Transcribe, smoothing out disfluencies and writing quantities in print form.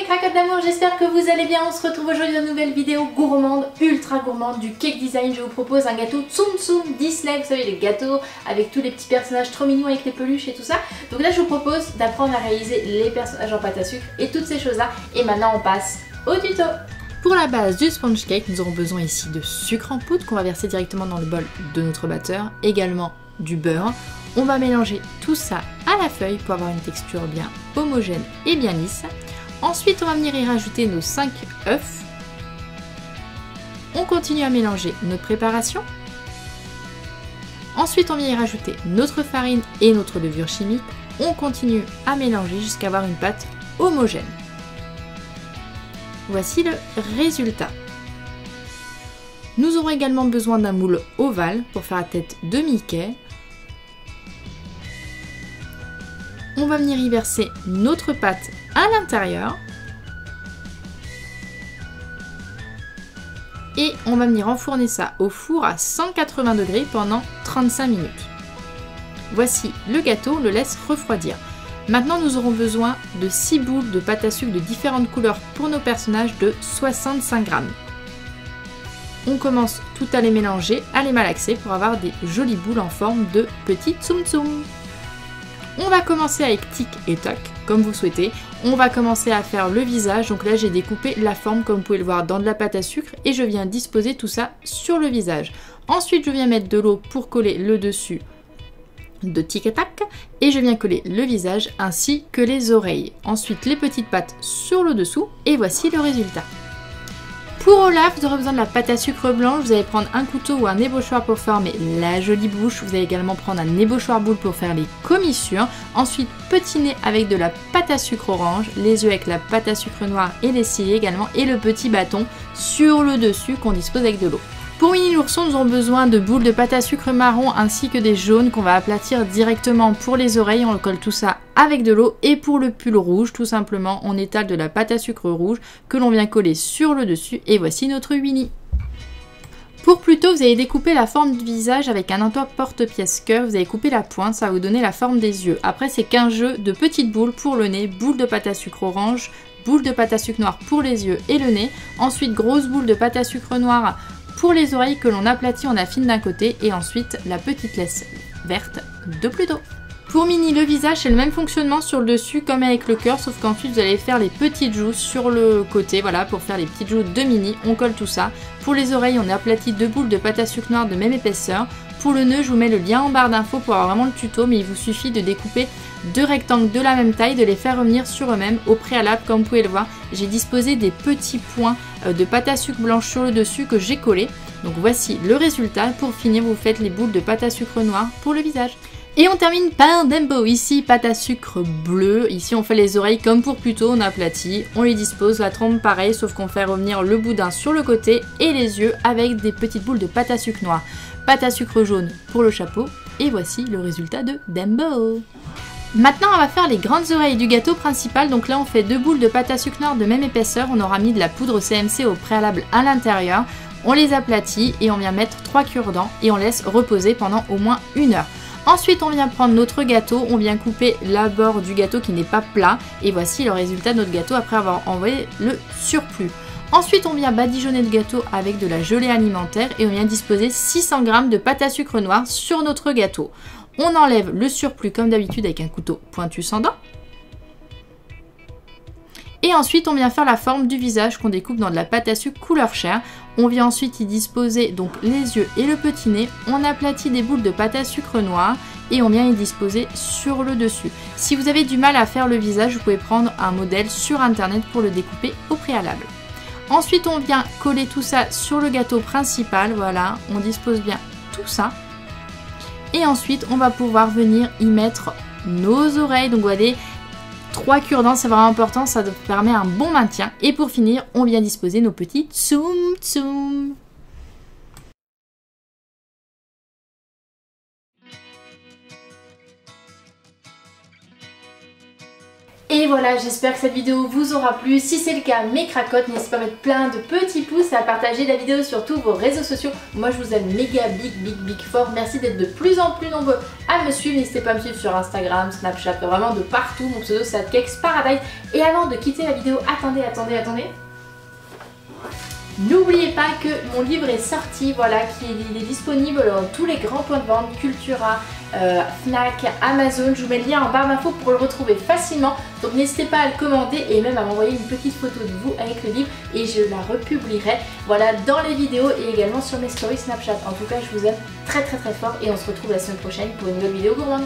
mes craquettes d'amour, j'espère que vous allez bien. On se retrouve aujourd'hui dans une nouvelle vidéo gourmande, ultra gourmande du Cake Design. Je vous propose un gâteau Tsum Tsum Disney, vous savez les gâteaux avec tous les petits personnages trop mignons avec les peluches et tout ça. Donc là je vous propose d'apprendre à réaliser les personnages en pâte à sucre et toutes ces choses là. Et maintenant on passe au tuto. Pour la base du sponge cake, nous aurons besoin ici de sucre en poudre qu'on va verser directement dans le bol de notre batteur, également du beurre. On va mélanger tout ça à la feuille pour avoir une texture bien homogène et bien lisse. Ensuite, on va venir y rajouter nos 5 œufs. On continue à mélanger notre préparation. Ensuite, on vient y rajouter notre farine et notre levure chimique. On continue à mélanger jusqu'à avoir une pâte homogène. Voici le résultat. Nous aurons également besoin d'un moule ovale pour faire la tête de Mickey. On va venir y verser notre pâte à l'intérieur. Et on va venir enfourner ça au four à 180 degrés pendant 35 minutes. Voici le gâteau, on le laisse refroidir. Maintenant nous aurons besoin de 6 boules de pâte à sucre de différentes couleurs pour nos personnages de 65 g. On commence tout à les mélanger, à les malaxer pour avoir des jolies boules en forme de petits tsum tsum. On va commencer avec tic et tac, comme vous souhaitez. On va commencer à faire le visage, donc là j'ai découpé la forme comme vous pouvez le voir dans de la pâte à sucre et je viens disposer tout ça sur le visage. Ensuite je viens mettre de l'eau pour coller le dessus de tic et tac et je viens coller le visage ainsi que les oreilles. Ensuite les petites pattes sur le dessous et voici le résultat. Pour Olaf, vous aurez besoin de la pâte à sucre blanche. Vous allez prendre un couteau ou un ébauchoir pour former la jolie bouche. Vous allez également prendre un ébauchoir boule pour faire les commissures. Ensuite, petiner avec de la pâte à sucre orange, les yeux avec la pâte à sucre noire et les cils également, et le petit bâton sur le dessus qu'on dispose avec de l'eau. Pour Winnie l'ourson, nous aurons besoin de boules de pâte à sucre marron ainsi que des jaunes qu'on va aplatir directement pour les oreilles. On colle tout ça avec de l'eau. Et pour le pull rouge, tout simplement, on étale de la pâte à sucre rouge que l'on vient coller sur le dessus. Et voici notre Winnie. Pour Pluto, vous allez découper la forme du visage avec un porte-pièce cœur. Vous allez couper la pointe, ça va vous donner la forme des yeux. Après, c'est qu'un jeu de petites boules pour le nez, boules de pâte à sucre orange, boules de pâte à sucre noire pour les yeux et le nez. Ensuite, grosse boule de pâte à sucre noire pour les oreilles que l'on aplatit, on affine d'un côté et ensuite la petite laisse verte de Pluto. Pour Minnie, le visage, c'est le même fonctionnement sur le dessus comme avec le cœur, sauf qu'ensuite vous allez faire les petites joues sur le côté, voilà, pour faire les petites joues de Minnie, on colle tout ça. Pour les oreilles, on aplatit 2 boules de pâte à sucre noire de même épaisseur. Pour le nœud, je vous mets le lien en barre d'infos pour avoir vraiment le tuto, mais il vous suffit de découper 2 rectangles de la même taille, de les faire revenir sur eux-mêmes. Au préalable, comme vous pouvez le voir, j'ai disposé des petits points de pâte à sucre blanche sur le dessus que j'ai collé. Donc voici le résultat. Pour finir, vous faites les boules de pâte à sucre noire pour le visage. Et on termine par Dumbo. Ici, pâte à sucre bleu. Ici, on fait les oreilles comme pour Pluto, on aplatit. On les dispose, la trompe pareil, sauf qu'on fait revenir le boudin sur le côté et les yeux avec des petites boules de pâte à sucre noire. Pâte à sucre jaune pour le chapeau. Et voici le résultat de Dumbo. Maintenant, on va faire les grandes oreilles du gâteau principal. Donc là, on fait 2 boules de pâte à sucre noire de même épaisseur. On aura mis de la poudre CMC au préalable à l'intérieur. On les aplatit et on vient mettre 3 cure-dents et on laisse reposer pendant au moins 1 heure. Ensuite, on vient prendre notre gâteau, on vient couper la bord du gâteau qui n'est pas plat. Et voici le résultat de notre gâteau après avoir envoyé le surplus. Ensuite, on vient badigeonner le gâteau avec de la gelée alimentaire et on vient disposer 600 g de pâte à sucre noire sur notre gâteau. On enlève le surplus comme d'habitude avec un couteau pointu sans dents. Et ensuite, on vient faire la forme du visage qu'on découpe dans de la pâte à sucre couleur chair. On vient ensuite y disposer donc les yeux et le petit nez. On aplatit des boules de pâte à sucre noire et on vient y disposer sur le dessus. Si vous avez du mal à faire le visage, vous pouvez prendre un modèle sur internet pour le découper au préalable. Ensuite, on vient coller tout ça sur le gâteau principal. Voilà, on dispose bien tout ça. Et ensuite, on va pouvoir venir y mettre nos oreilles. Donc, vous voyez, 3 cure-dents, c'est vraiment important, ça permet un bon maintien. Et pour finir, on vient disposer nos petits tsum tsum. Et Et voilà, j'espère que cette vidéo vous aura plu. Si c'est le cas, mes cracottes, n'hésitez pas à mettre plein de petits pouces, à partager la vidéo sur tous vos réseaux sociaux. Moi je vous aime méga big fort. Merci d'être de plus en plus nombreux à me suivre. N'hésitez pas à me suivre sur Instagram, Snapchat, vraiment de partout. Mon pseudo c'est @kexparadise. Et avant de quitter la vidéo, attendez. N'oubliez pas que mon livre est sorti, voilà, il est disponible dans tous les grands points de vente, Cultura, Fnac, Amazon. Je vous mets le lien en barre d'infos pour le retrouver facilement. Donc n'hésitez pas à le commander et même à m'envoyer une petite photo de vous avec le livre et je la republierai, voilà, dans les vidéos et également sur mes stories Snapchat. En tout cas, je vous aime très fort et on se retrouve la semaine prochaine pour une nouvelle vidéo gourmande.